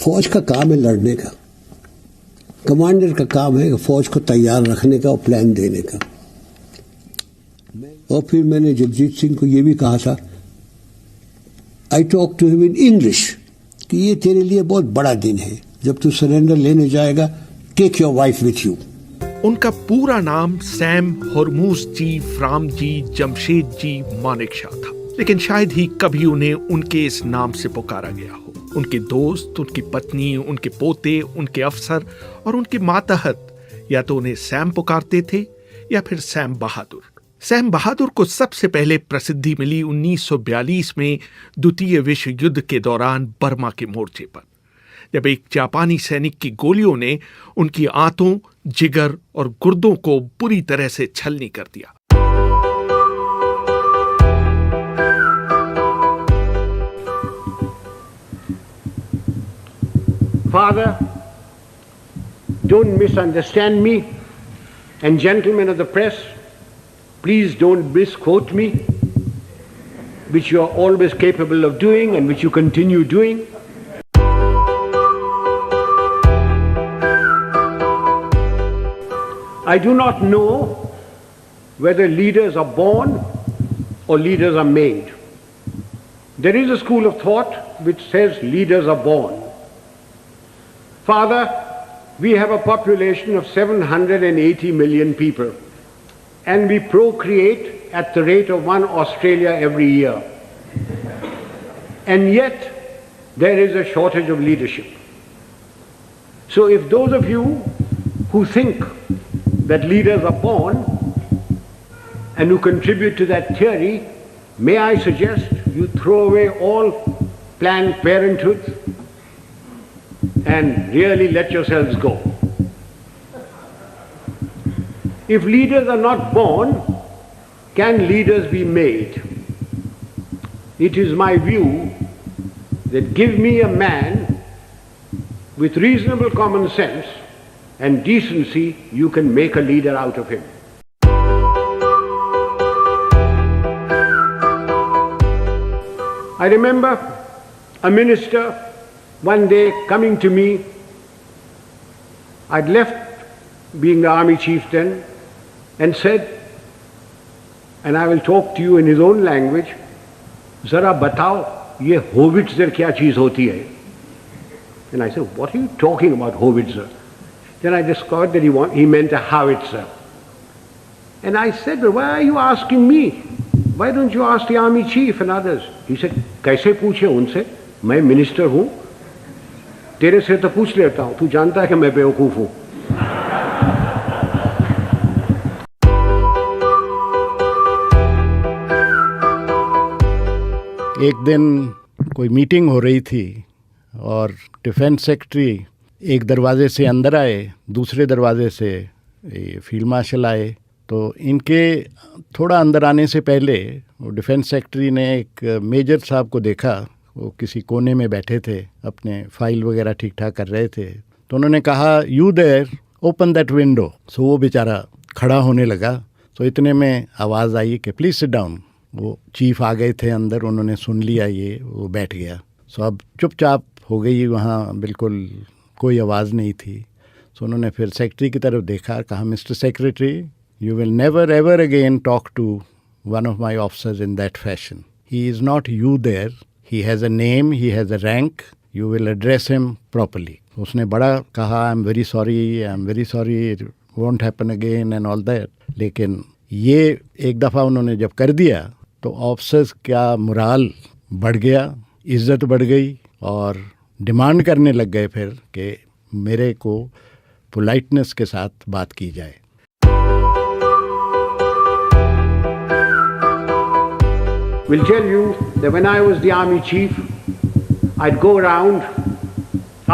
फौज का काम है लड़ने का, कमांडर का काम है फौज को तैयार रखने का और प्लान देने का। और फिर मैंने जगजीत सिंह को यह भी कहा था, I talk to him in English, कि ये तेरे लिए बहुत बड़ा दिन है, जब तू सरेंडर लेने जाएगा, take your wife with you. उनका पूरा नाम सैम होरमुज़जी फ्रामजी जमशेदजी मानेकशॉ था, लेकिन शायद ही कभी उन्हें उनके इस नाम से पुकारा गया हो। उनके दोस्त, उनकी पत्नी, उनके पोते, उनके अफसर और उनके मातहत या तो उन्हें सैम पुकारते थे या फिर सैम बहादुर। सैम बहादुर को सबसे पहले प्रसिद्धि मिली 1942 में द्वितीय विश्व युद्ध के दौरान बर्मा के मोर्चे पर, जब एक जापानी सैनिक की गोलियों ने उनकी आंतों, जिगर और गुर्दों को बुरी तरह से छलनी कर दिया। Father, don't misunderstand me, and gentlemen of the press, please don't misquote me, which you are always capable of doing and which you continue doing. I do not know whether leaders are born or leaders are made. There is a school of thought which says leaders are born. Father, we have a population of 780 million people, and we procreate at the rate of 1 Australia every year. And yet, there is a shortage of leadership. So if those of you who think that leaders are born and who contribute to that theory, may I suggest you throw away all Planned Parenthood and really let yourselves go. If leaders are not born, can leaders be made? It is my view that give me a man with reasonable common sense and decency, you can make a leader out of him. I remember a minister one day coming to me. I'd left being the army chief then, and said, and I will talk to you in his own language, "Zara batao, ye howitzer kya cheez hoti hai?" And I said, "What are you talking about, howitzer?" Then I discovered that he meant a howitzer. And I said, "Well, why are you asking me? Why don't you ask the army chief and others?" He said, "Kaise पूछे उनसे? मैं minister हूँ, तेरे से तो पूछ लेता हूँ, तू जानता है कि मैं बेवकूफ हूँ." एक दिन कोई मीटिंग हो रही थी और डिफेंस सेक्रेटरी एक दरवाजे से अंदर आए, दूसरे दरवाजे से फील्ड मार्शल आए। तो इनके थोड़ा अंदर आने से पहले वो डिफेंस सेक्रेटरी ने एक मेजर साहब को देखा, वो किसी कोने में बैठे थे, अपने फाइल वगैरह ठीक ठाक कर रहे थे। तो उन्होंने कहा, "you there, open that window." So वो बेचारा खड़ा होने लगा। तो इतने में आवाज़ आई कि प्लीज़ सिट डाउन। वो चीफ आ गए थे अंदर, उन्होंने सुन लिया, ये वो बैठ गया। सो अब चुपचाप हो गई, वहाँ बिल्कुल कोई आवाज़ नहीं थी। सो उन्होंने फिर सेक्रेटरी की तरफ देखा, कहा, "mister secretary, you will never ever again talk to one of my officers in that fashion. He is not you there. He has a name, he has a rank. You will address him properly." उसने बड़ा कहा, "I'm very sorry, it won't happen again and all that." लेकिन ये एक दफ़ा उन्होंने जब कर दिया तो ऑफिसर्स का मोराल बढ़ गया, इज़्ज़त बढ़ गई और डिमांड करने लग गए फिर कि मेरे को पोलाइटनेस के साथ बात की जाए। Will tell you that when I was the army chief, I'd go around,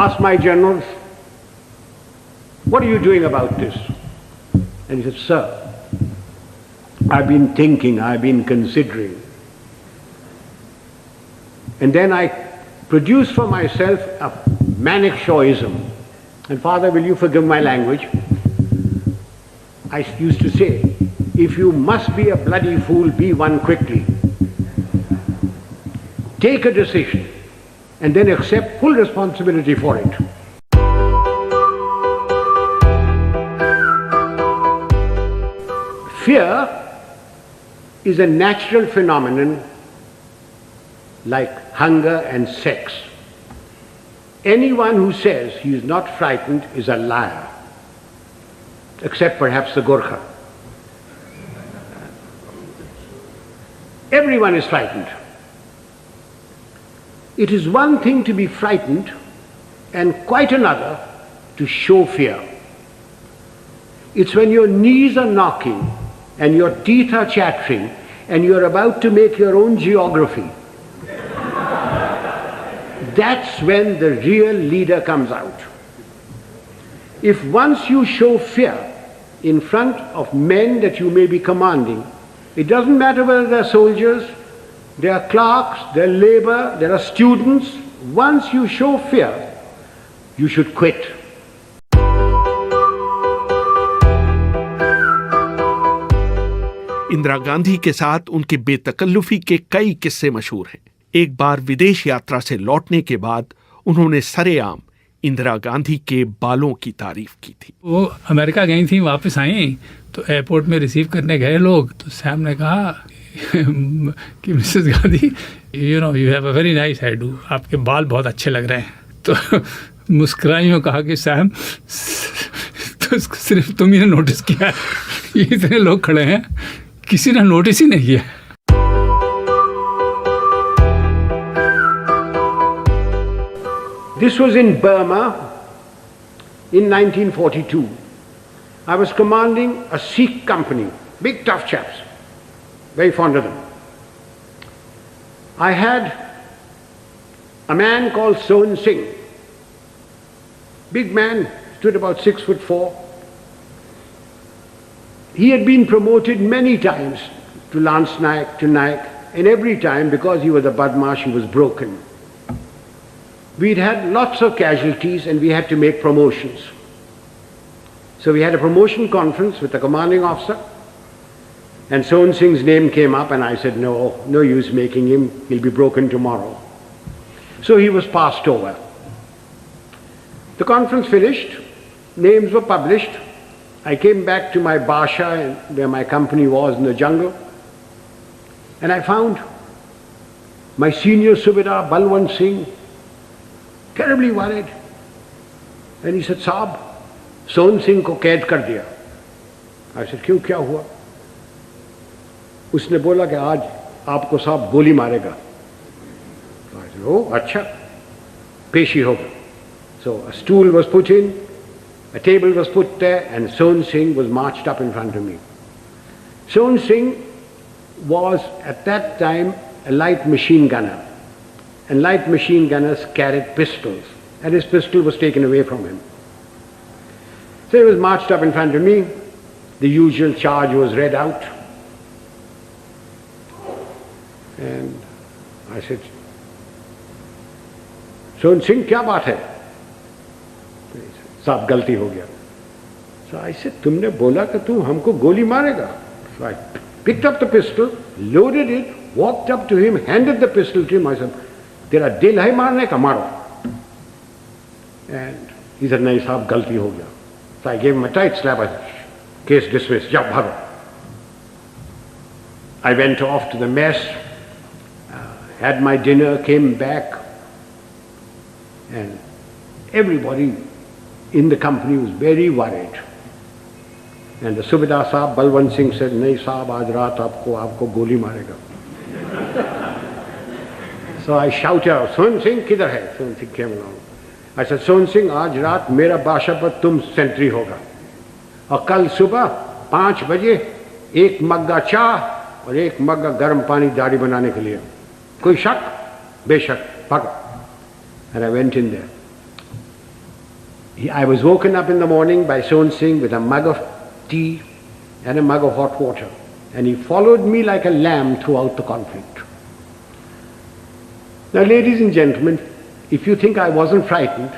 ask my generals, "What are you doing about this?" And he said, "Sir, I've been thinking, I've been considering." And then I produced for myself a Manekshaw'ism. And Father, will you forgive my language? I used to say, "If you must be a bloody fool, be one quickly. Take a decision and then accept full responsibility for it. Fear is a natural phenomenon like hunger and sex. Anyone who says he is not frightened is a liar, except perhaps the Gorkha. Everyone is frightened. It is one thing to be frightened and quite another to show fear. It's when your knees are knocking and your teeth are chattering and you're about to make your own geography. That's when the real leader comes out. If once you show fear in front of men that you may be commanding, it doesn't matter whether they're soldiers, they are clerks, they're labor, there are students. Once you show fear, you should quit. Indira Gandhi के साथ उनके बेतकल्लुफी के कई किस्से मशहूर हैं। एक बार विदेश यात्रा से लौटने के बाद उन्होंने सरेआम इंदिरा गांधी के बालों की तारीफ की थी। वो अमेरिका गई थी, वापस आई तो एयरपोर्ट में रिसीव करने गए लोग, तो सैम ने कहा कि Mrs Gandhi, you have a very nice hairdo, आपके बाल बहुत अच्छे लग रहे हैं। तो मुस्कुराई और कहा कि सैम, तो सिर्फ तुम ही ने नोटिस किया है, ये इतने लोग खड़े हैं, किसी ने नोटिस ही नहीं किया। This was in Burma in 1942. I was commanding a Sikh company, big tough chaps, very fond of them. I had a man called Sohan Singh, big man, stood about 6'4". He had been promoted many times to Lance Naik, to Naik, and every time, because he was a Badmash, he was broken. We'd had lots of casualties and we had to make promotions. So we had a promotion conference with the commanding officer, and Sohan Singh's name came up, and I said, no use making him, he'll be broken tomorrow. So he was passed over. The conference finished, names were published. I came back to my Basha, where my company was in the jungle, and I found my senior Subedar Balwant Singh terribly worried. And he said, Saab, Sohan Singh ko kaid kar diya. I said, क्यों, क्या हुआ? उसने बोला कि आज आपको साहब गोली मारेगा. I said, oh, अच्छा, पेशी होगा. So a stool was put in, a table was put there, and Sohan Singh was marched up in front of me. Sohan Singh was at that time a light machine gunner, and light machine gunners carried pistols, and his pistol was taken away from him. So he was marched up in front of me, the usual charge was read out, and I said, Sohan Singh, क्या बात है? साहब गलती हो गया. So I said, तुमने बोला कि तू हमको गोली मारेगा. So I picked up the pistol, loaded it, walked up to him, handed the pistol to him. I said, तेरा दिल है मारने का, मारो. And he said, नहीं साहब गलती हो गया. So I gave him a tight slap. I said, case dismissed, जाओ भागो. I went off to the mess, had my dinner, came back, and everybody in the company was very worried. And the Subedar Saab, Balwant Singh said, नहीं साहब आज रात आपको गोली मारेगा. So I shouted out, Sohan Singh किधर है? Sohan Singh came along. I said, Sohan Singh आज रात मेरा बादशाह पर तुम सेंट्री होगा, और कल सुबह 5 बजे 1 मग्गा चाह और 1 मग्गा गर्म पानी दाढ़ी बनाने के लिए. कोई शक? बेशक, भागो. And I went in there. I was woken up in the morning by Sohan Singh with a mug of tea and a mug of hot water, and he followed me like a lamb throughout the conflict. Now, ladies and gentlemen, if you think I wasn't frightened,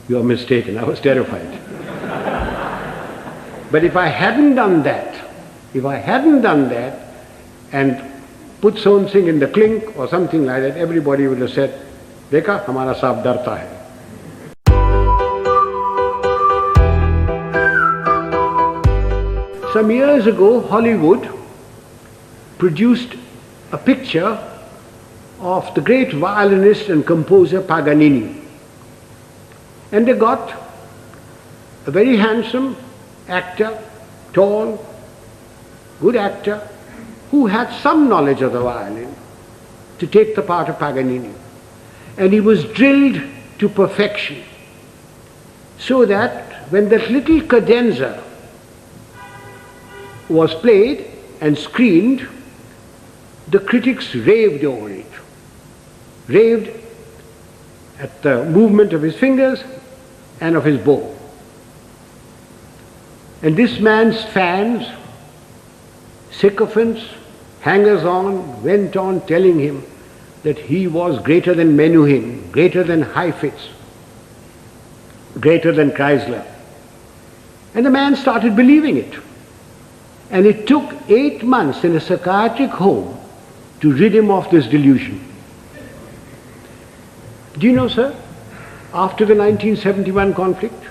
you are mistaken. I was terrified. But if I hadn't done that and put Sohan Singh in the clink or something like that, everybody would have said, देखा हमारा साहब डरता है. Some years ago, Hollywood produced a picture of the great violinist and composer Paganini. And they got a very handsome actor, tall, good actor, who had some knowledge of the violin to take the part of Paganini. And he was drilled to perfection, so that when that little cadenza was played and screened, the critics raved over it, raved at the movement of his fingers and of his bow. And this man's fans, sycophants, hangers-on, went on telling him that he was greater than Menuhin, greater than Heifetz, greater than Chrysler. And the man started believing it. And it took 8 months in a psychiatric home to rid him of this delusion. Do you know, sir, after the 1971 conflict,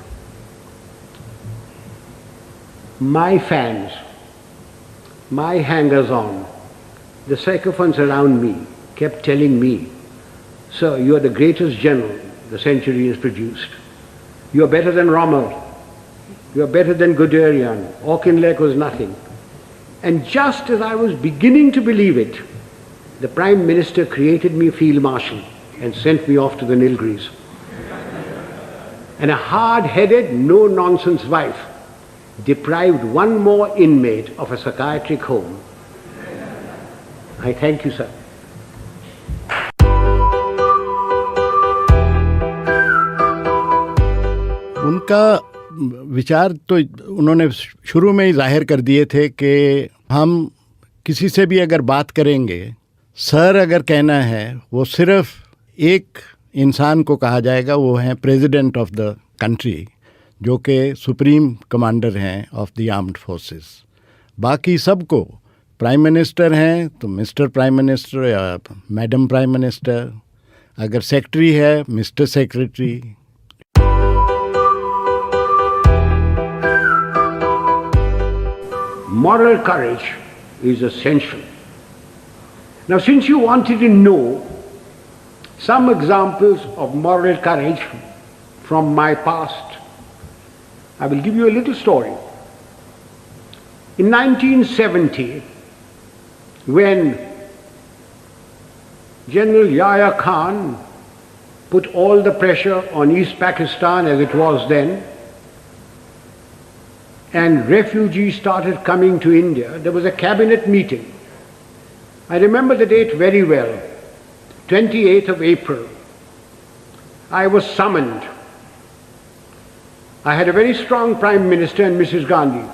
my fans, my hangers-on, the sycophants around me kept telling me, "Sir, you are the greatest general the century has produced. You are better than Rommel. You are better than Guderian. Auchinleck was nothing." And just as I was beginning to believe it, the Prime Minister created me Field Marshal and sent me off to the Nilgiris. And a hard-headed, no-nonsense wife deprived one more inmate of a psychiatric home. I thank you, sir. उनका विचार तो उन्होंने शुरू में ही जाहिर कर दिए थे कि हम किसी से भी अगर बात करेंगे, सर अगर कहना है, वो सिर्फ एक इंसान को कहा जाएगा, वो है प्रेसिडेंट ऑफ द कंट्री, जो कि सुप्रीम कमांडर हैं ऑफ द आर्म्ड फोर्सेस. बाकी सबको प्राइम मिनिस्टर हैं तो मिस्टर प्राइम मिनिस्टर या मैडम प्राइम मिनिस्टर, अगर सेक्रेटरी है mister secretary. Moral courage is essential. Now, since you wanted to know some examples of moral courage from my past, I will give you a little story. In 1970, when General Yahya Khan put all the pressure on East Pakistan as it was then, and refugees started coming to India, there was a cabinet meeting. I remember the date very well, 28th of April. I was summoned. I had a very strong Prime Minister and Mrs. Gandhi,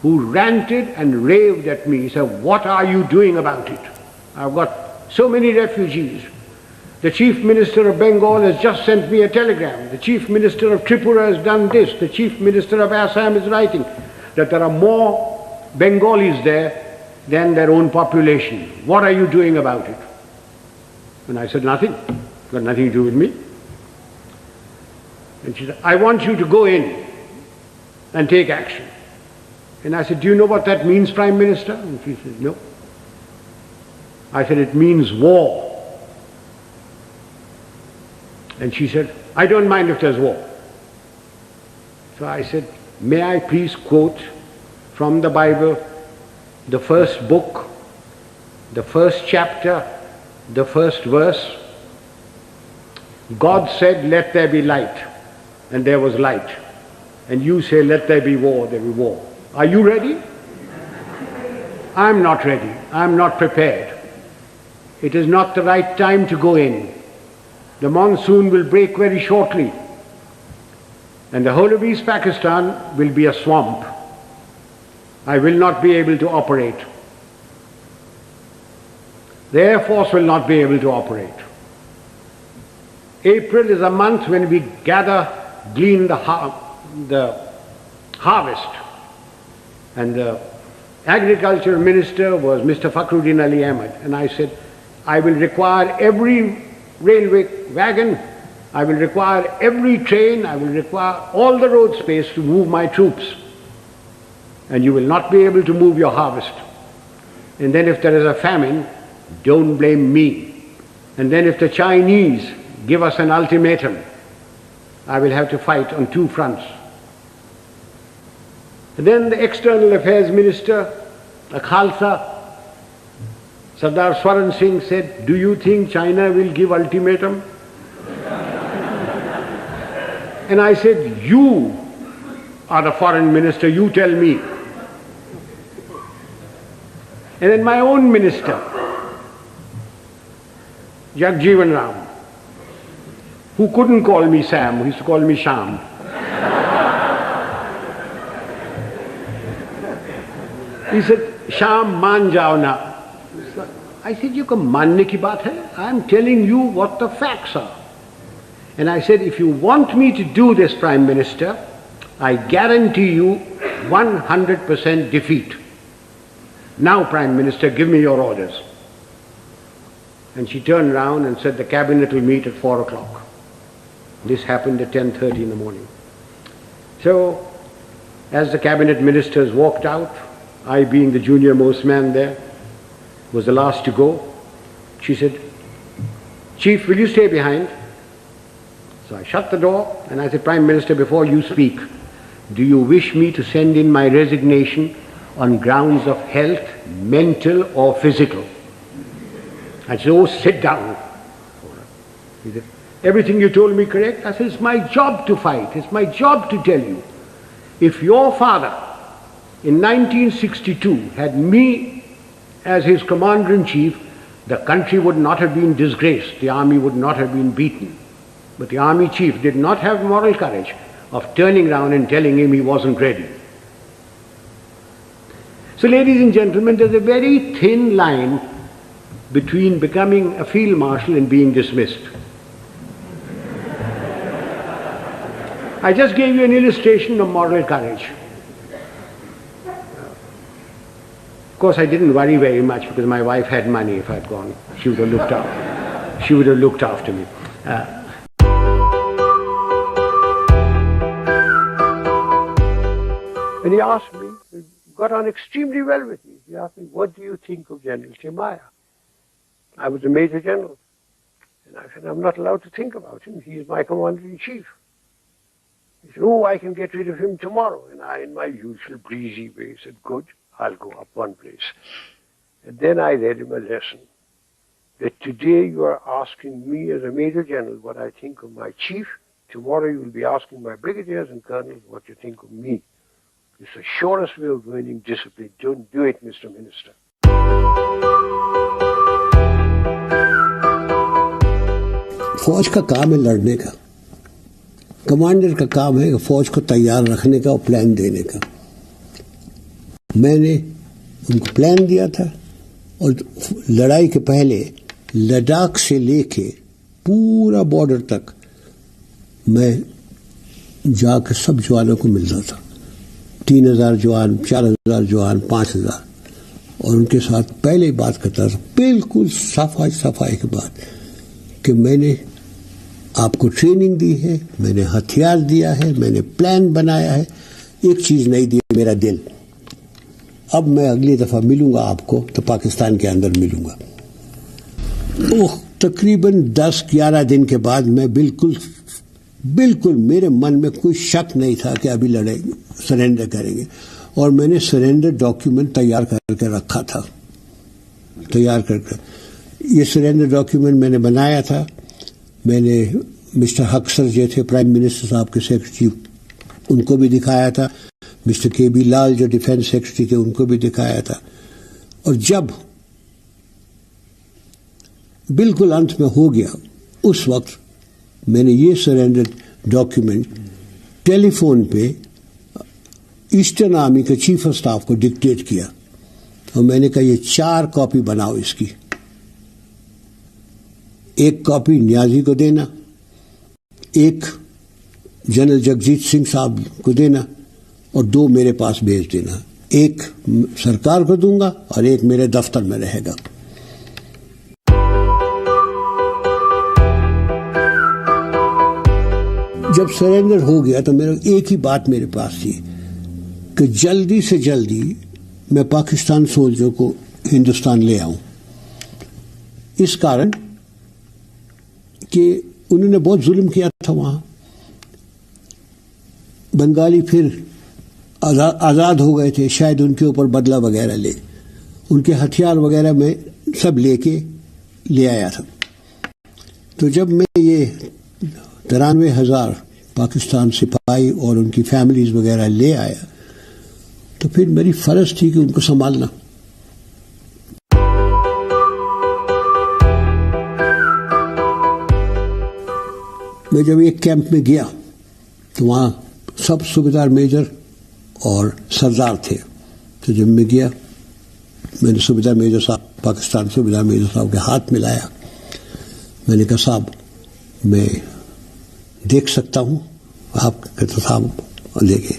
who ranted and raved at me, said, "What are you doing about it? I've got so many refugees. The Chief Minister of Bengal has just sent me a telegram. The Chief Minister of Tripura has done this. The Chief Minister of Assam is writing that there are more Bengalis there than their own population. What are you doing about it?" And I said, "Nothing. It's got nothing to do with me." And she said, "I want you to go in and take action." And I said, "Do you know what that means, Prime Minister?" And she said, "No." I said, "It means war." And she said, "I don't mind if there's war." So I said, "May I please quote from the Bible, the first book, the first chapter, the first verse? God said, 'Let there be light,' and there was light. And you say, 'Let there be war,' there be war. Are you ready?" "I'm not ready. I'm not prepared. It is not the right time to go in. The monsoon will break very shortly, and the whole of East Pakistan will be a swamp. I will not be able to operate. The Air Force will not be able to operate. April is a month when we glean the harvest. And the agriculture minister was Mr. Fakhruddin Ali Ahmed. And I said, "I will require every railway wagon. I will require every train. I will require all the road space to move my troops. And you will not be able to move your harvest. And then if there is a famine, don't blame me. And then if the Chinese give us an ultimatum, I will have to fight on two fronts. And then the External Affairs Minister, a Khalsa, Sardar Swaran Singh, said, do you think China will give ultimatum? And I said, you are the foreign minister, you tell me. And then my own minister, Jagjeevan Ram, who couldn't call me Sam, who used to call me Sham. He said, Sham, maan jao na. I said, you can manne ki baat hai? I am telling you what the facts are. And I said, if you want me to do this, Prime Minister, I guarantee you 100% defeat. Now, Prime Minister, give me your orders. And she turned around and said, the cabinet will meet at 4 o'clock. This happened at 10:30 in the morning. So, as the cabinet ministers walked out, I being the junior most man there, was the last to go, she said, Chief, will you stay behind? So I shut the door and I said, Prime Minister, before you speak, do you wish me to send in my resignation on grounds of health, mental or physical? I said, oh, sit down. He said, everything you told me correct? I said, it's my job to fight. It's my job to tell you. If your father in 1962 had me as his commander-in-chief, the country would not have been disgraced. The army would not have been beaten. But the army chief did not have moral courage of turning around and telling him he wasn't ready. So, ladies and gentlemen, there's a very thin line between becoming a field marshal and being dismissed. I just gave you an illustration of moral courage. Of course, I didn't worry very much because my wife had money. If I'd gone, she would have looked after. She would have looked after me. And he asked me, he got on extremely well with me. He asked me, what do you think of General Chemaya? I was a Major General. And I said, I'm not allowed to think about him. He is my Commander-in-Chief. He said, oh, I can get rid of him tomorrow. And I, in my usual breezy way, said, good, I'll go up one place. And then I read him a lesson. That today you are asking me as a Major General what I think of my Chief. Tomorrow you will be asking my Brigadiers and Colonels what you think of me. It's the surest way of winning discipline. Don't do it, Mr. Minister. फौज का काम है लड़ने का, commander का काम है फौज को तैयार रखने का और प्लान देने का। मैंने उनको प्लान दिया था और लड़ाई के पहले लद्दाख से लेके पूरा बॉर्डर तक मैं जाकर सब जवानों को मिलता था। 3000 जवान, 4000 जवान, 5000, और उनके साथ पहले ही बात करता था, बिल्कुल सफाई के बाद कि मैंने आपको ट्रेनिंग दी है, मैंने हथियार दिया है, मैंने प्लान बनाया है, एक चीज नहीं दी, मेरा दिल। अब मैं अगली दफा मिलूंगा आपको तो पाकिस्तान के अंदर मिलूंगा। तकरीबन 10-11 दिन के बाद मैं बिल्कुल मेरे मन में कोई शक नहीं था कि अभी लड़ेंगे, सरेंडर करेंगे। और मैंने सरेंडर डॉक्यूमेंट तैयार करके रखा था, ये सरेंडर डॉक्यूमेंट मैंने बनाया था। मैंने मिस्टर हक्सर जो थे प्राइम मिनिस्टर साहब के सेक्रेटरी, उनको भी दिखाया था। मिस्टर KB लाल जो डिफेंस सेक्रेटरी थे, उनको भी दिखाया था। और जब बिल्कुल अंत में हो गया, उस वक्त मैंने ये सरेंडर डॉक्यूमेंट टेलीफोन पे ईस्टर्न आर्मी के चीफ ऑफ स्टाफ को डिक्टेट किया और मैंने कहा ये 4 कॉपी बनाओ इसकी, एक कॉपी न्याजी को देना, एक जनरल जगजीत सिंह साहब को देना और 2 मेरे पास भेज देना। एक सरकार को दूंगा और एक मेरे दफ्तर में रहेगा। جب سرنڈر ہو گیا تو میرا ایک ہی بات میرے پاس تھی کہ جلدی سے جلدی میں پاکستان سولجر کو ہندوستان لے آؤں. اس کارن کہ انہوں نے بہت ظلم کیا تھا وہاں. بنگالی پھر آزاد ہو گئے تھے, شاید ان کے اوپر بدلہ وغیرہ لے, ان کے ہتھیار وغیرہ میں سب لے آیا تھا. تو جب میں یہ 93,000 پاکستان سپاہی اور ان کی فیملیز وغیرہ لے آیا تو پھر میری فرض تھی کہ ان کو سنبھالنا. میں جب ایک کیمپ میں گیا تو وہاں سب صوبیدار میجر اور سردار تھے. تو جب میں گیا میں نے صوبیدار میجر صاحب, پاکستان صوبیدار میجر صاحب کے ہاتھ ملایا. میں نے کہا صاحب میں دیکھ سکتا ہوں؟ آپ کہتے صاحب دیکھیں.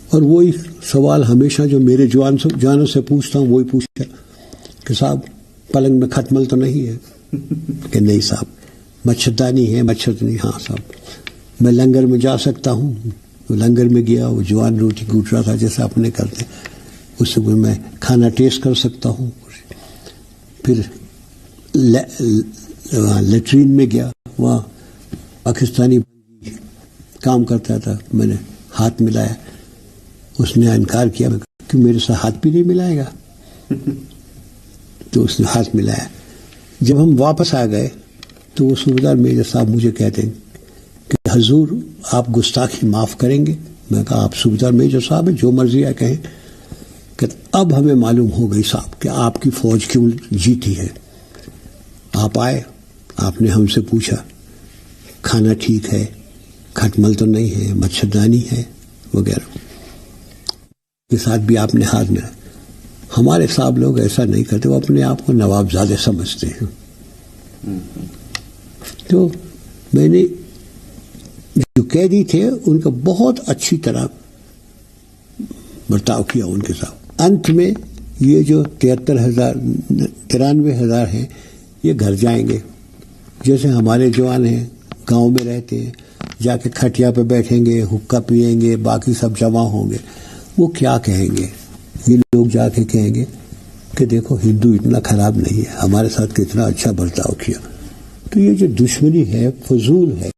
اور وہی سوال ہمیشہ جو میرے جوانوں سے پوچھتا ہوں وہی پوچھا کہ صاحب پلنگ میں کھٹمل تو نہیں ہے؟ کہ نہیں صاحب. مچھردانی ہے؟ مچھردانی ہاں صاحب. میں لنگر میں جا سکتا ہوں؟ لنگر میں گیا, وہ جوان روٹی کوٹ رہا تھا جیسے اپنے کرتے, اس سے میں کھانا ٹیسٹ کر سکتا ہوں. پھر لیٹرین میں گیا, وہاں پاکستانی کام کرتا تھا, میں نے ہاتھ ملایا, اس نے انکار کیا کہ میرے ساتھ ہاتھ بھی نہیں ملائے گا. تو اس نے ہاتھ ملایا. جب ہم واپس آ گئے تو وہ صوبیدار میجر صاحب مجھے کہتے ہیں کہ حضور آپ گستاخی معاف کریں گے. میں کہا آپ صوبیدار میجر صاحب ہیں, جو مرضی ہے کہیں. کہ اب ہمیں معلوم ہو گئی صاحب کہ آپ کی فوج کیوں جیتی ہے. آپ آئے, آپ نے ہم سے پوچھا کھانا ٹھیک ہے, کھٹمل تو نہیں ہے, مچھردانی ہے وغیرہ, کے ساتھ بھی آپ نے ہاتھ میں. ہمارے صاحب لوگ ایسا نہیں کرتے, وہ اپنے آپ کو نواب زادے سمجھتے ہیں. تو میں نے جو قیدی تھے ان کا بہت اچھی طرح برتاؤ کیا ان کے ساتھ. انت میں یہ جو 93,000 ہیں یہ گھر جائیں گے. جیسے ہمارے جوان ہیں گاؤں میں رہتے ہیں, جا کے کھٹیا پہ بیٹھیں گے, حقہ پئیں گے, باقی سب جمع ہوں گے. وہ کیا کہیں گے؟ یہ لوگ جا کے کہیں گے کہ دیکھو ہندو اتنا خراب نہیں ہے, ہمارے ساتھ کتنا اچھا برتاؤ کیا. تو یہ جو دشمنی ہے فضول ہے.